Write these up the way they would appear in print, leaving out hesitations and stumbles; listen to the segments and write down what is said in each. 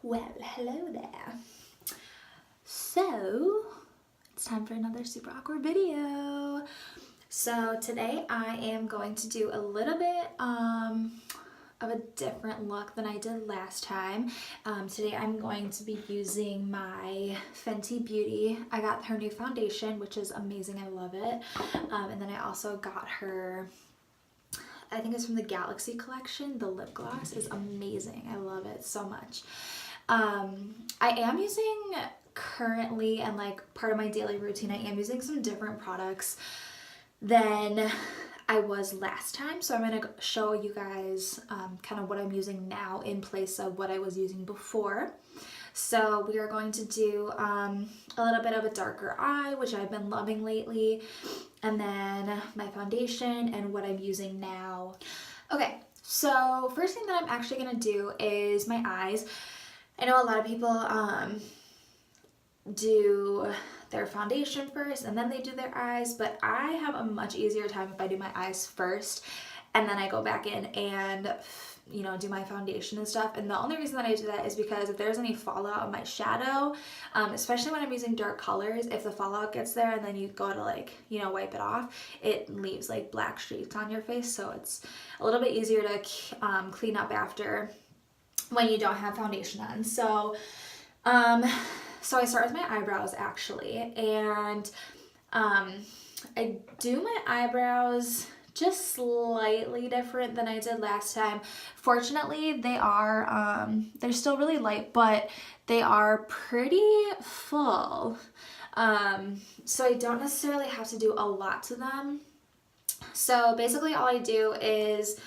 Well, hello there. So, it's time for another super awkward video. So today I am going to do a little bit of a different look than I did last time. Today I'm going to be using my Fenty Beauty. I got her new foundation, which is amazing. I love it. And then I also got her, I think it's from the Galaxy collection. The lip gloss is amazing. I love it so much. I am using currently, and like part of my daily routine, I am using some different products than I was last time. So I'm going to show you guys kind of what I'm using now in place of what I was using before. So we are going to do a little bit of a darker eye, which I've been loving lately, and then my foundation and what I'm using now. Okay, so first thing that I'm actually going to do is my eyes. I know a lot of people do their foundation first and then they do their eyes, but I have a much easier time if I do my eyes first and then I go back in and, you know, do my foundation and stuff. And the only reason that I do that is because if there's any fallout on my shadow, especially when I'm using dark colors, if the fallout gets there and then you go to, like, you know, wipe it off, it leaves like black streaks on your face. So it's a little bit easier to clean up after when you don't have foundation on. So I start with my eyebrows actually, and I do my eyebrows just slightly different than I did last time. Fortunately, they are they're still really light, but they are pretty full. So I don't necessarily have to do a lot to them. So basically all I do is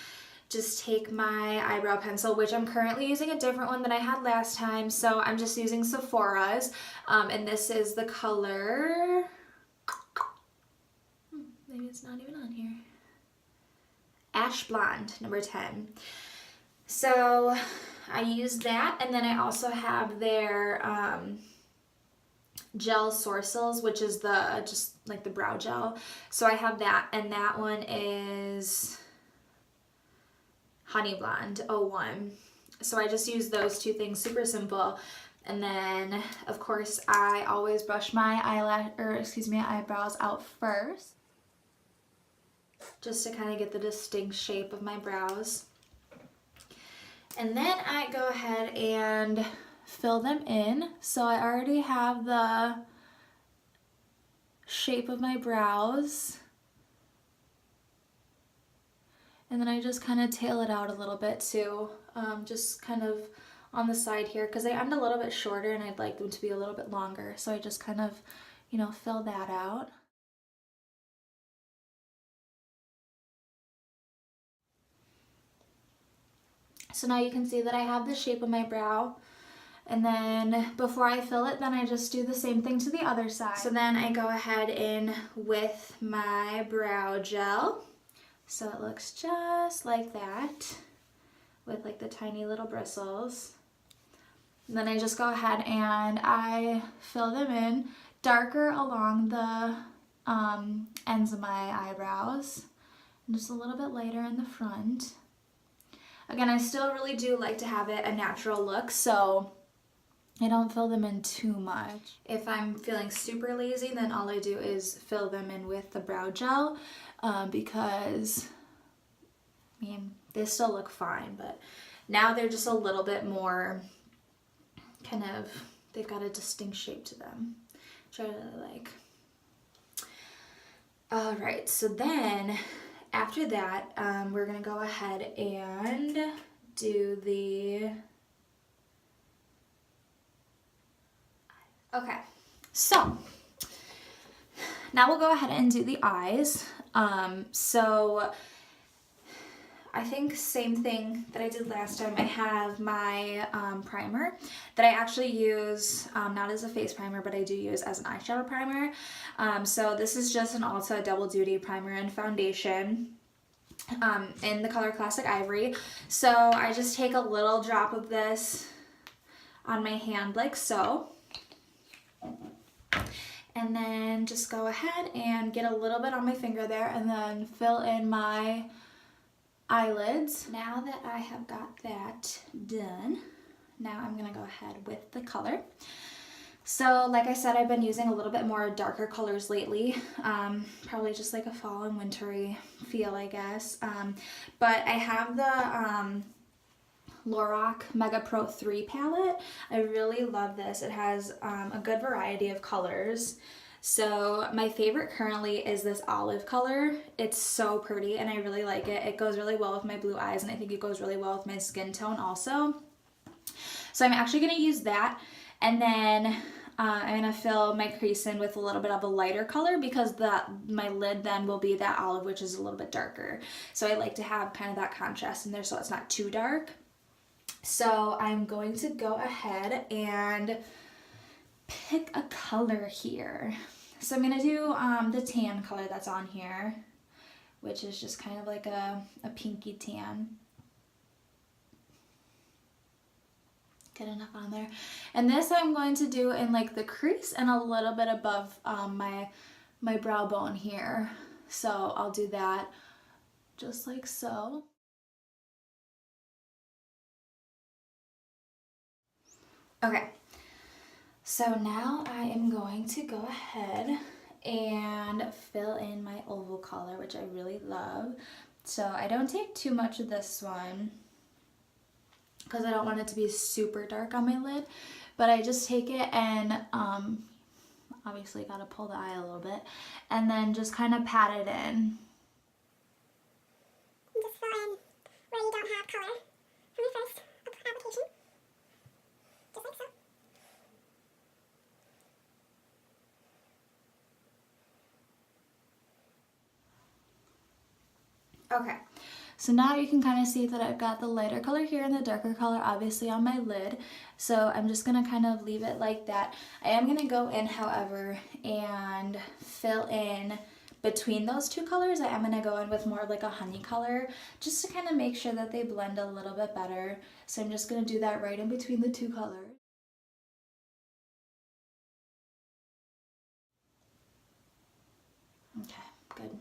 just take my eyebrow pencil, which I'm currently using a different one than I had last time. So I'm just using Sephora's, and this is the color, maybe it's not even on here, Ash Blonde, number 10. So I use that, and then I also have their gel Sourcils, which is the, just like the brow gel. So I have that, and that one is Honey Blonde 01. So I just use those two things, super simple. And then of course I always brush my eyebrows out first, just to kind of get the distinct shape of my brows. And then I go ahead and fill them in. So I already have the shape of my brows. And then I just kind of tail it out a little bit too, just kind of on the side here, because they end a little bit shorter and I'd like them to be a little bit longer. So I just kind of, you know, fill that out. So now you can see that I have the shape of my brow. And then before I fill it, then I just do the same thing to the other side. So then I go ahead in with my brow gel. So it looks just like that with like the tiny little bristles. And then I just go ahead and I fill them in darker along the ends of my eyebrows and just a little bit lighter in the front. Again, I still really do like to have it a natural look, so I don't fill them in too much. If I'm feeling super lazy, then all I do is fill them in with the brow gel, because, I mean, they still look fine, but now they're just a little bit more kind of, they've got a distinct shape to them, which I really like. All right, so then after that, we're gonna go ahead and do the, okay, so now we'll go ahead and do the eyes. So I think same thing that I did last time. I have my primer that I actually use, not as a face primer, but I do use as an eyeshadow primer. So this is just an Ulta Double Duty Primer and Foundation in the color Classic Ivory. So I just take a little drop of this on my hand like so. And then just go ahead and get a little bit on my finger there and then fill in my eyelids. Now that I have got that done, now I'm gonna go ahead with the color. So like I said, I've been using a little bit more darker colors lately, probably just like a fall and wintry feel, I guess. But I have the Lorac Mega Pro 3 palette. I really love this. It has a good variety of colors. So my favorite currently is this olive color. It's so pretty and I really like it. It goes really well with my blue eyes and I think it goes really well with my skin tone also. So I'm actually going to use that, and then I'm going to fill my crease in with a little bit of a lighter color because my lid then will be that olive, which is a little bit darker. So I like to have kind of that contrast in there so it's not too dark. So I'm going to go ahead and pick a color here. So I'm going to do the tan color that's on here, which is just kind of like a pinky tan. Get enough on there. And this I'm going to do in like the crease and a little bit above my brow bone here. So I'll do that just like so. Okay, so now I am going to go ahead and fill in my oval color, which I really love. So I don't take too much of this one because I don't want it to be super dark on my lid, but I just take it and obviously gotta pull the eye a little bit and then just kind of pat it in. Just fill in where you don't have color from your first application, just like so. Okay, so now you can kind of see that I've got the lighter color here and the darker color obviously on my lid. So I'm just gonna kind of leave it like that. I am gonna go in, however, and fill in between those two colors. I am gonna go in with more of like a honey color just to kind of make sure that they blend a little bit better. So I'm just gonna do that right in between the two colors. Okay, good.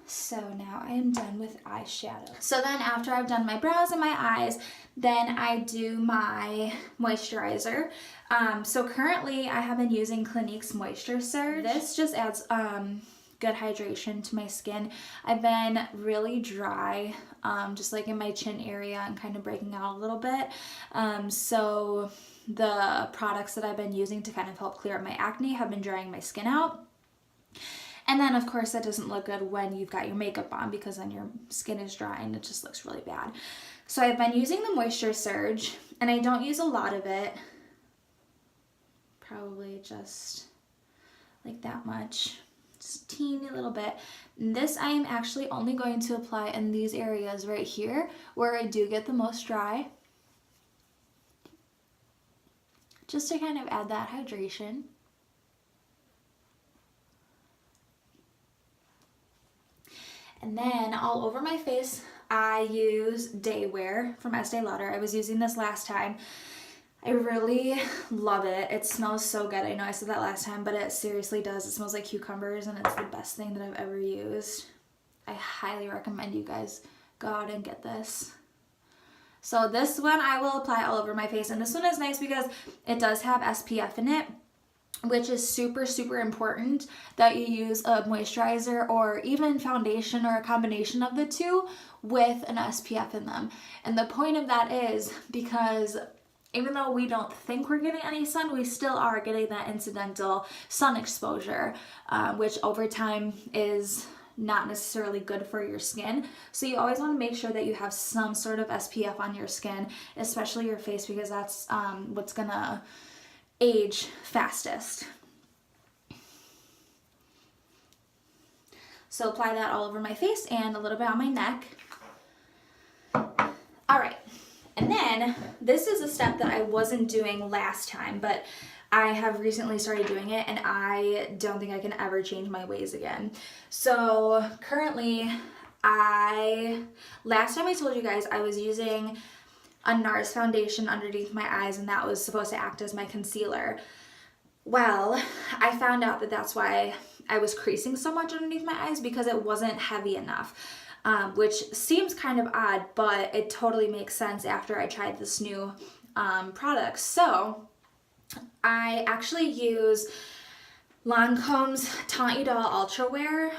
So now I am done with eyeshadow. So then after I've done my brows and my eyes, then I do my moisturizer. So currently I have been using Clinique's Moisture Surge. This just adds good hydration to my skin. I've been really dry, just like in my chin area and kind of breaking out a little bit. So the products that I've been using to kind of help clear up my acne have been drying my skin out. And then of course that doesn't look good when you've got your makeup on because then your skin is dry and it just looks really bad. So I've been using the Moisture Surge and I don't use a lot of it. Probably just like that much. Just a teeny little bit. And this I am actually only going to apply in these areas right here where I do get the most dry. Just to kind of add that hydration. And then all over my face, I use Day Wear from Estee Lauder. I was using this last time. I really love it. It smells so good. I know I said that last time, but it seriously does. It smells like cucumbers and it's the best thing that I've ever used. I highly recommend you guys go out and get this. So this one I will apply all over my face, and this one is nice because it does have SPF in it, which is super, super important that you use a moisturizer or even foundation or a combination of the two with an SPF in them. And the point of that is because even though we don't think we're getting any sun, we still are getting that incidental sun exposure, which over time is not necessarily good for your skin. So you always want to make sure that you have some sort of SPF on your skin, especially your face, because that's what's gonna age fastest. So apply that all over my face and a little bit on my neck. All right, and then this is a step that I wasn't doing last time, but I have recently started doing it and I don't think I can ever change my ways again. So currently last time I told you guys I was using a NARS foundation underneath my eyes, and that was supposed to act as my concealer. Well, I found out that that's why I was creasing so much underneath my eyes, because it wasn't heavy enough. which seems kind of odd, but it totally makes sense after I tried this new product. So I actually use Lancome's Taunt You Doll Ultra Wear,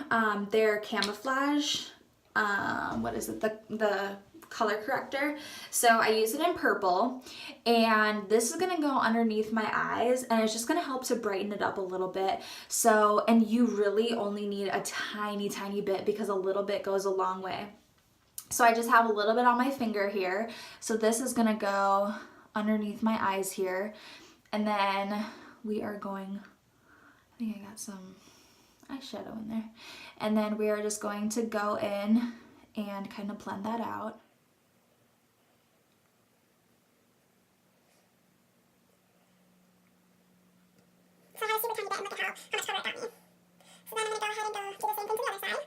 their camouflage, what is it, the color corrector. So I use it in purple, and this is gonna go underneath my eyes, and it's just gonna help to brighten it up a little bit. So, and you really only need a tiny bit, because a little bit goes a long way. So I just have a little bit on my finger here. So this is gonna go underneath my eyes here, and then we are going, I think I got some eyeshadow in there, and then we are just going to go in and kind of blend that out. So I had a super tiny bit and look at how much color it got me. So then I'm going to go ahead and do the same thing to the other side.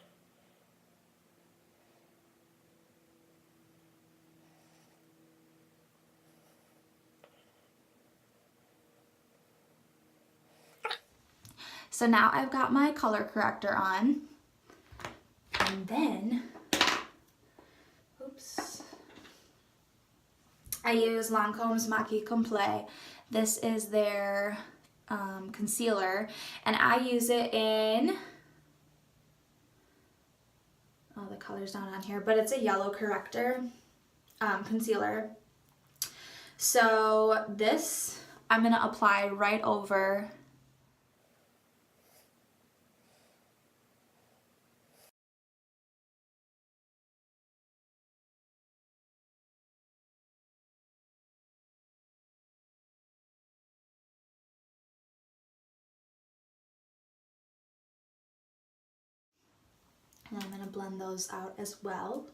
So now I've got my color corrector on, and then, oops, I use Lancome's Maki Complet. This is their concealer, and I use it in, oh, the color's not on here, but it's a yellow corrector concealer. So this I'm gonna apply right over and I'm going to blend those out as well.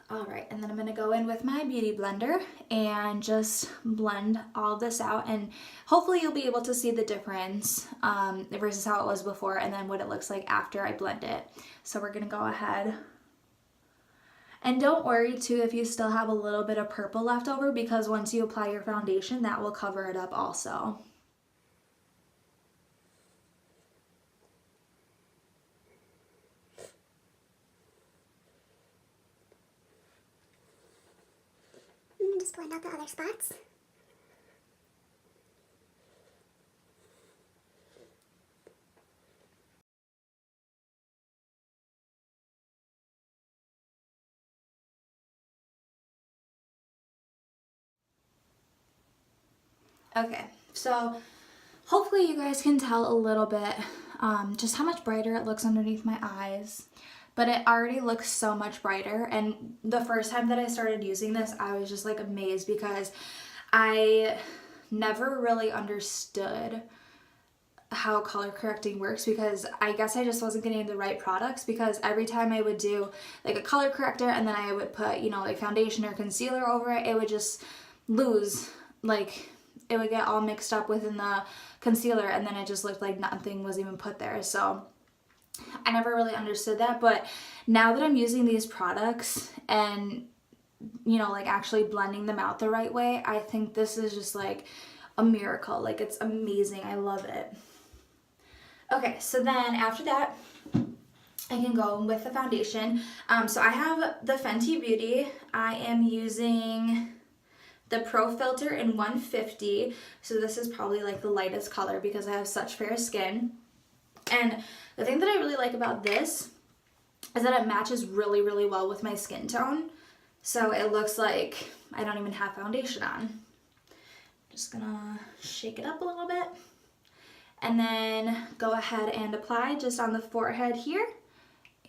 All right, and then I'm going to go in with my beauty blender and just blend all this out, and hopefully you'll be able to see the difference versus how it was before, and then what it looks like after I blend it. So we're going to go ahead, and don't worry too if you still have a little bit of purple left over, because once you apply your foundation, that will cover it up also. Just blend out the other spots. Okay, so hopefully you guys can tell a little bit just how much brighter it looks underneath my eyes. But it already looks so much brighter, and the first time that I started using this, I was just like amazed, because I never really understood how color correcting works, because I guess I just wasn't getting the right products, because every time I would do like a color corrector and then I would put, you know, like foundation or concealer over it, it would just lose, like it would get all mixed up within the concealer, and then it just looked like nothing was even put there. So I never really understood that, but now that I'm using these products and, you know, like actually blending them out the right way, I think this is just like a miracle. Like, it's amazing. I love it. Okay, so then after that, I can go with the foundation. So I have the Fenty Beauty. I am using the Pro Filter in 150. So this is probably like the lightest color because I have such fair skin. And the thing that I really like about this is that it matches really, really well with my skin tone. So it looks like I don't even have foundation on. Just gonna shake it up a little bit. And then go ahead and apply just on the forehead here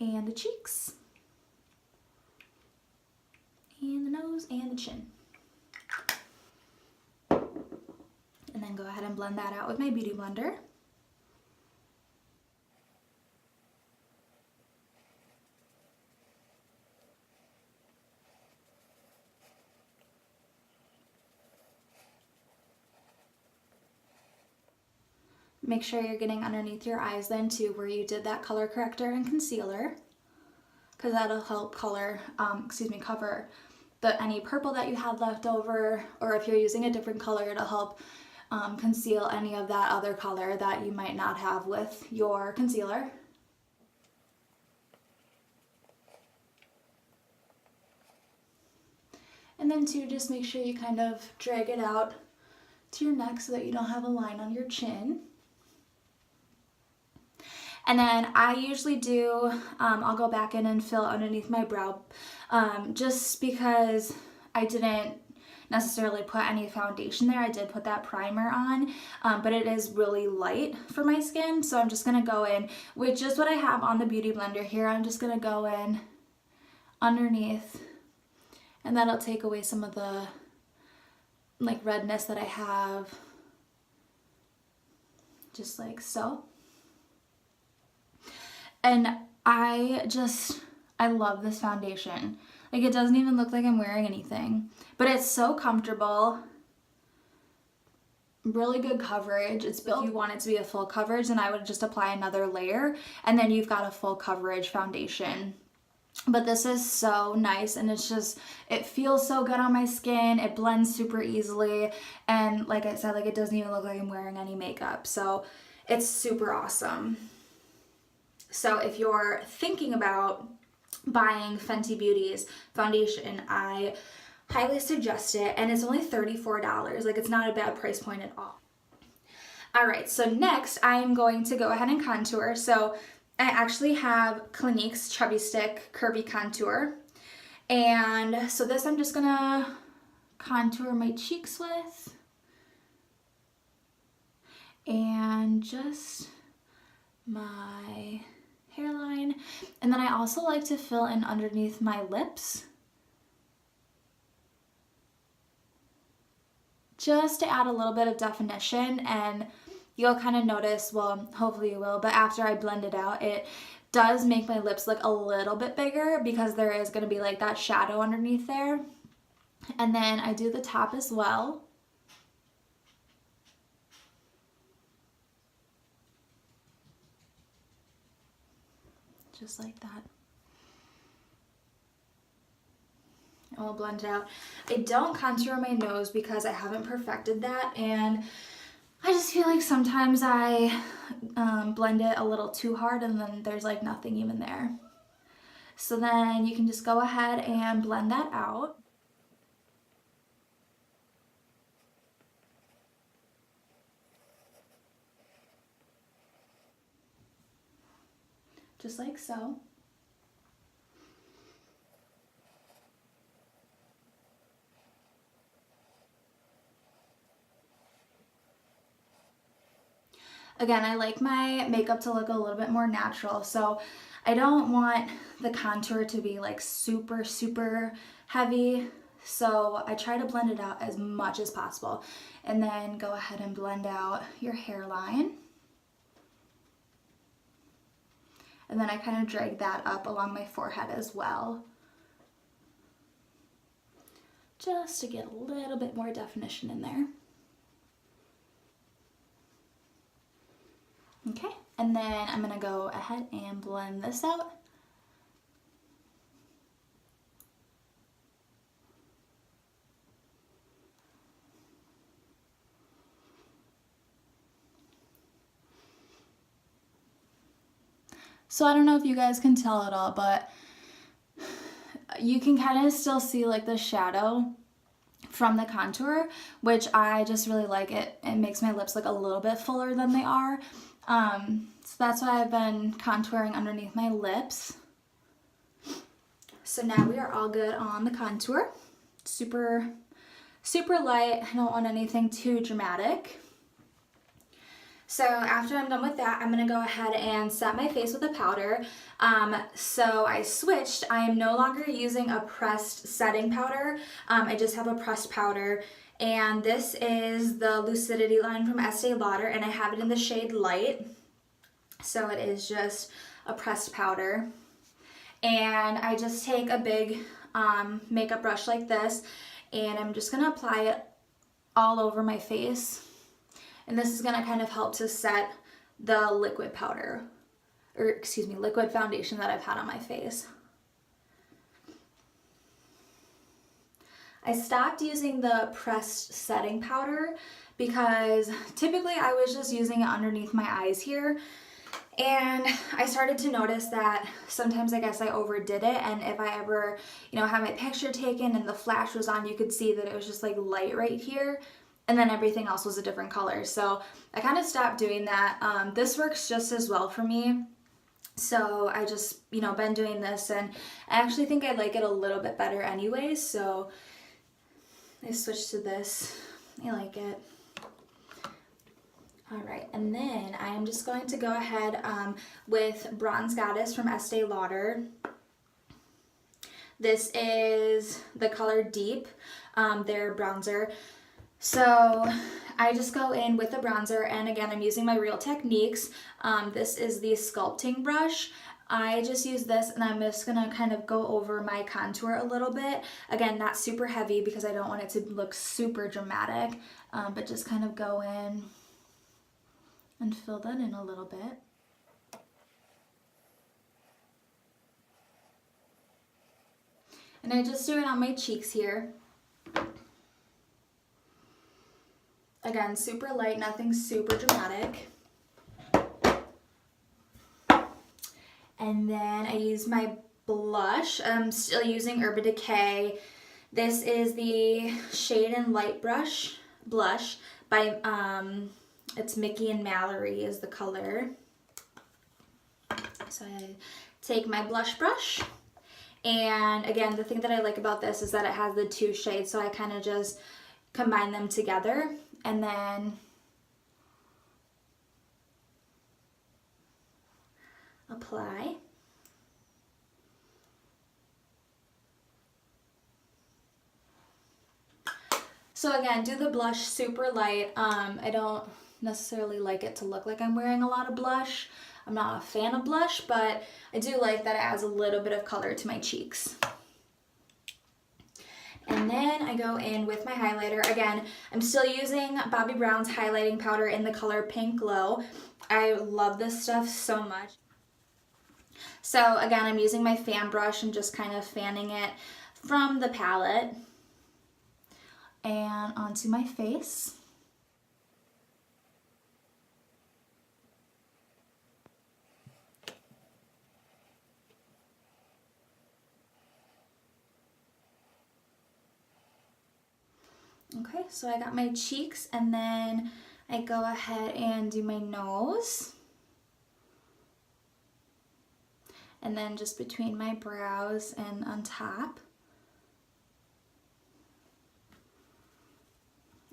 and the cheeks and the nose and the chin. And then go ahead and blend that out with my Beauty Blender. Make sure you're getting underneath your eyes then too, where you did that color corrector and concealer, because that'll help cover any purple that you had left over, or if you're using a different color, it'll help conceal any of that other color that you might not have with your concealer. And then too, just make sure you kind of drag it out to your neck so that you don't have a line on your chin. And then I usually do, I'll go back in and fill underneath my brow, just because I didn't necessarily put any foundation there. I did put that primer on, but it is really light for my skin. So I'm just gonna go in with just what I have on the Beauty Blender here. I'm just gonna go in underneath, and that'll take away some of the like redness that I have, just like so. And I love this foundation. Like, it doesn't even look like I'm wearing anything, but it's so comfortable. Really good coverage. It's built, if you want it to be a full coverage, then I would just apply another layer and then you've got a full coverage foundation. But this is so nice, and it's just, it feels so good on my skin. It blends super easily, and like I said, like, it doesn't even look like I'm wearing any makeup. So it's super awesome. So if you're thinking about buying Fenty Beauty's foundation, I highly suggest it, and it's only $34. Like, it's not a bad price point at all. All right, so next I'm going to go ahead and contour. So I actually have Clinique's Chubby Stick Curvy Contour, and so this I'm just gonna contour my cheeks with, and just my hairline, and then I also like to fill in underneath my lips, just to add a little bit of definition. And you'll kind of notice, well, hopefully you will, but after I blend it out, it does make my lips look a little bit bigger because there is going to be like that shadow underneath there. And then I do the top as well. Just like that. And we'll blend it out. I don't contour my nose because I haven't perfected that, and I just feel like sometimes I blend it a little too hard and then there's like nothing even there. So then you can just go ahead and blend that out. Just like so. Again, I like my makeup to look a little bit more natural, so I don't want the contour to be like super, super heavy. So I try to blend it out as much as possible. And then go ahead and blend out your hairline. And then I kind of drag that up along my forehead as well, just to get a little bit more definition in there. Okay, and then I'm gonna go ahead and blend this out. So I don't know if you guys can tell at all, but you can kind of still see like the shadow from the contour, which I just really like. It makes my lips look a little bit fuller than they are. So that's why I've been contouring underneath my lips. So now we are all good on the contour. Super, super light. I don't want anything too dramatic. So after I'm done with that, I'm gonna go ahead and set my face with a powder. So I switched. I am no longer using a pressed setting powder. I just have a pressed powder. And this is the Lucidity line from Estee Lauder, and I have it in the shade Light. So it is just a pressed powder. And I just take a big makeup brush like this, and I'm just gonna apply it all over my face. And this is gonna kind of help to set the liquid powder, or excuse me, liquid foundation that I've had on my face. I stopped using the pressed setting powder because typically I was just using it underneath my eyes here, And I started to notice that sometimes I guess I overdid it, and if I ever, had my picture taken and the flash was on, you could see that it was just like light right here, and then everything else was a different color. So I kind of stopped doing that. This works just as well for me. So I just, been doing this, and I actually think I like it a little bit better anyway, so I switched to this. I like it. All right, and then I am just going to go ahead with Bronze Goddess from Estee Lauder. This is the color Deep, their bronzer. So I just go in with the bronzer, and again, I'm using my Real Techniques. This is the sculpting brush. I just use this, and I'm just gonna kind of go over my contour a little bit. Again, not super heavy because I don't want it to look super dramatic, but just kind of go in and fill that in a little bit. And I just do it on my cheeks here. Again, super light, nothing super dramatic. And then I use my blush. I'm still using Urban Decay. This is the Shade and Light blush by it's Mickey and Mallory is the color. So I take my blush brush, and again, the thing that I like about this is that it has the two shades, so I kind of just combine them together, and then apply. So again, do the blush super light. I don't necessarily like it to look like I'm wearing a lot of blush. I'm not a fan of blush, but I do like that it adds a little bit of color to my cheeks. And then I go in with my highlighter. Again, I'm still using Bobbi Brown's highlighting powder in the color Pink Glow. I love this stuff so much. So again, I'm using my fan brush and just kind of fanning it from the palette and onto my face. Okay, so I got my cheeks, and then I go ahead and do my nose. And then just between my brows and on top.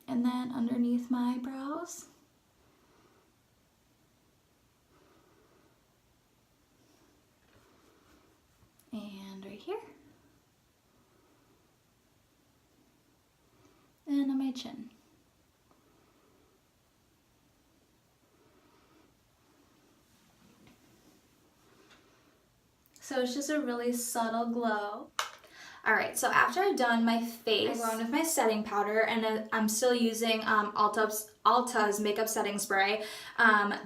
And then underneath my brows. And right here. And on my chin. So it's just a really subtle glow. All right, so after I've done my face, I go in with my setting powder, and I'm still using Ulta's makeup setting spray.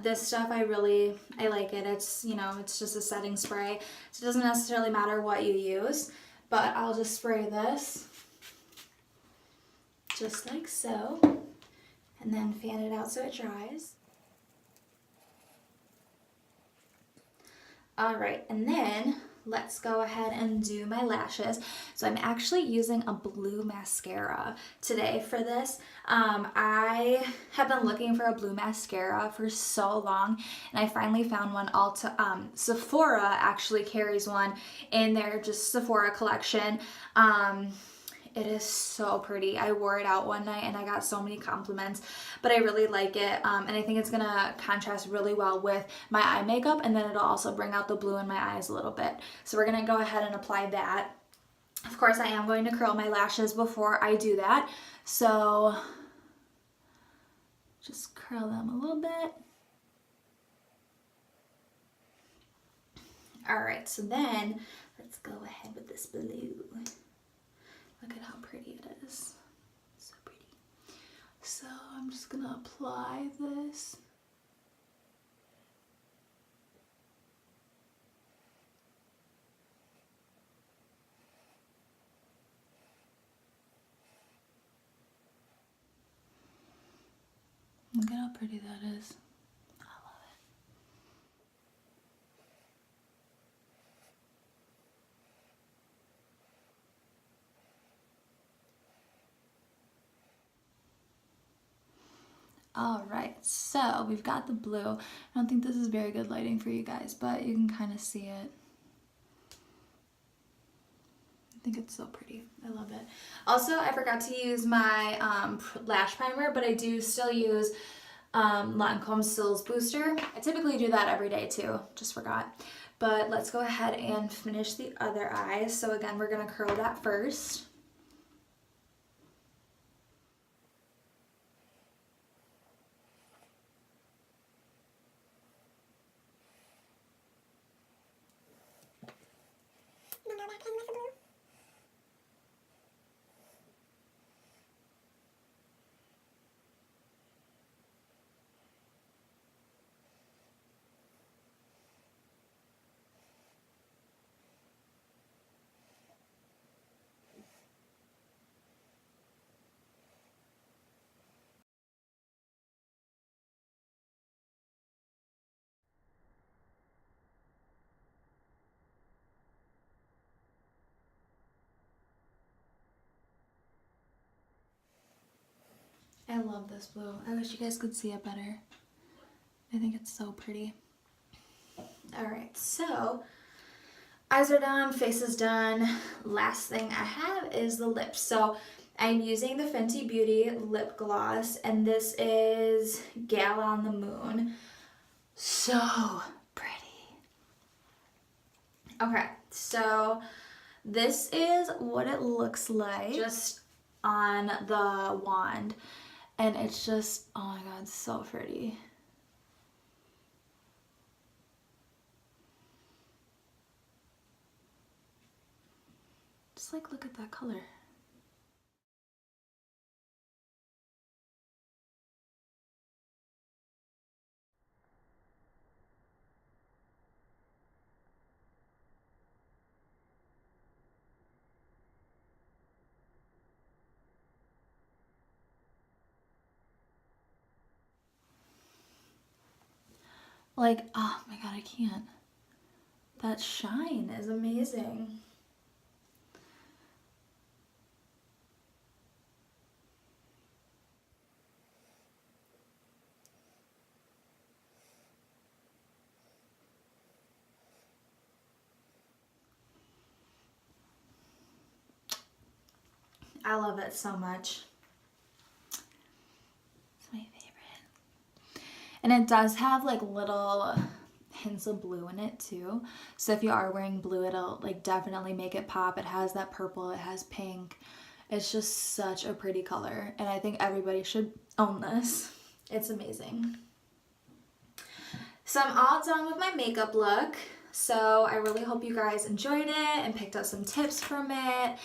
This stuff I like it. It's, it's just a setting spray. So it doesn't necessarily matter what you use, but I'll just spray this just like so, and then fan it out so it dries. All right, and then let's go ahead and do my lashes. So I'm actually using a blue mascara today for this. I have been looking for a blue mascara for so long, and I finally found one. Sephora actually carries one in their just Sephora collection. It is so pretty. I wore it out one night and I got so many compliments, but I really like it. And I think it's gonna contrast really well with my eye makeup, and then it'll also bring out the blue in my eyes a little bit. So we're gonna go ahead and apply that. Of course, I am going to curl my lashes before I do that. So just curl them a little bit. All right, so then let's go ahead with this blue. Look at how pretty it is. So pretty. So I'm just gonna apply this. Look at how pretty that is. I love All right, so we've got the blue. I don't think this is very good lighting for you guys, but you can kind of see it. I think it's so pretty. I love it. Also, I forgot to use my lash primer, but I do still use Lancome Sills Booster. I typically do that every day too, just forgot. But let's go ahead and finish the other eye. So again, we're gonna curl that first. Then go back in with the blue. I love this blue. I wish you guys could see it better. I think it's so pretty. All right, so eyes are done, face is done. Last thing I have is the lips. So I'm using the Fenty Beauty lip gloss, and this is Gal on the Moon. So pretty. Okay, so this is what it looks like just on the wand. And it's just, oh my god, so pretty. Just like, look at that color. Like, oh my god, I can't. That shine is amazing. I love it so much. It's my favorite. And it does have like little hints of blue in it too. So if you are wearing blue, it'll like definitely make it pop. It has that purple, it has pink. It's just such a pretty color. And I think everybody should own this. It's amazing. So I'm all done with my makeup look. So I really hope you guys enjoyed it and picked up some tips from it.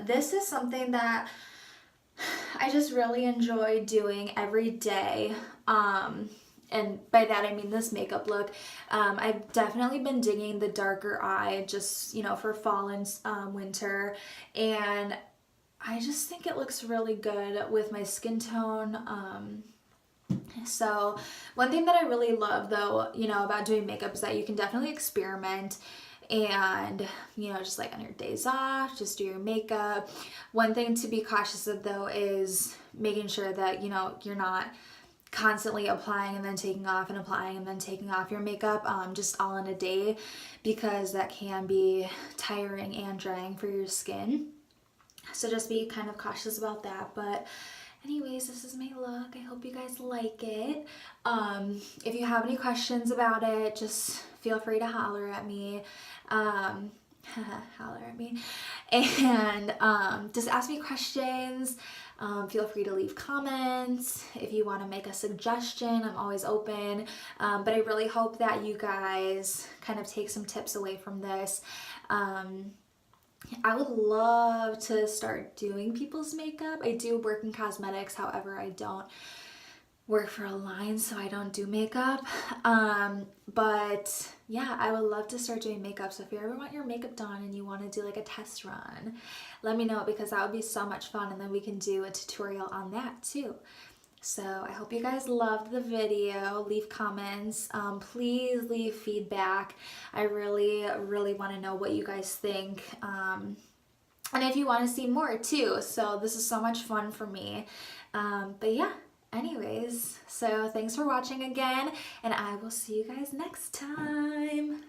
This is something that I just really enjoy doing every day. And by that I mean this makeup look. I've definitely been digging the darker eye just, you know, for fall and winter. And I just think it looks really good with my skin tone. So one thing that I really love though, you know, about doing makeup is that you can definitely experiment and, you know, just like on your days off, just do your makeup. One thing to be cautious of though is making sure that, you know, you're not constantly applying and then taking off and applying and then taking off your makeup just all in a day, because that can be tiring and drying for your skin. So just be kind of cautious about that. But anyways, this is my look. I hope you guys like it. If you have any questions about it, just feel free to holler at me. Holler at me. And just ask me questions. Feel free to leave comments. If you want to make a suggestion, I'm always open. But I really hope that you guys kind of take some tips away from this. I would love to start doing people's makeup. I do work in cosmetics, however, I don't work for a line, so I don't do makeup. But yeah, I would love to start doing makeup. So if you ever want your makeup done and you want to do like a test run, let me know, because that would be so much fun, and then we can do a tutorial on that too. So I hope you guys loved the video. Leave comments. Please leave feedback. I really, really want to know what you guys think. And if you want to see more too. So this is so much fun for me. But yeah, anyways, so thanks for watching again, and I will see you guys next time.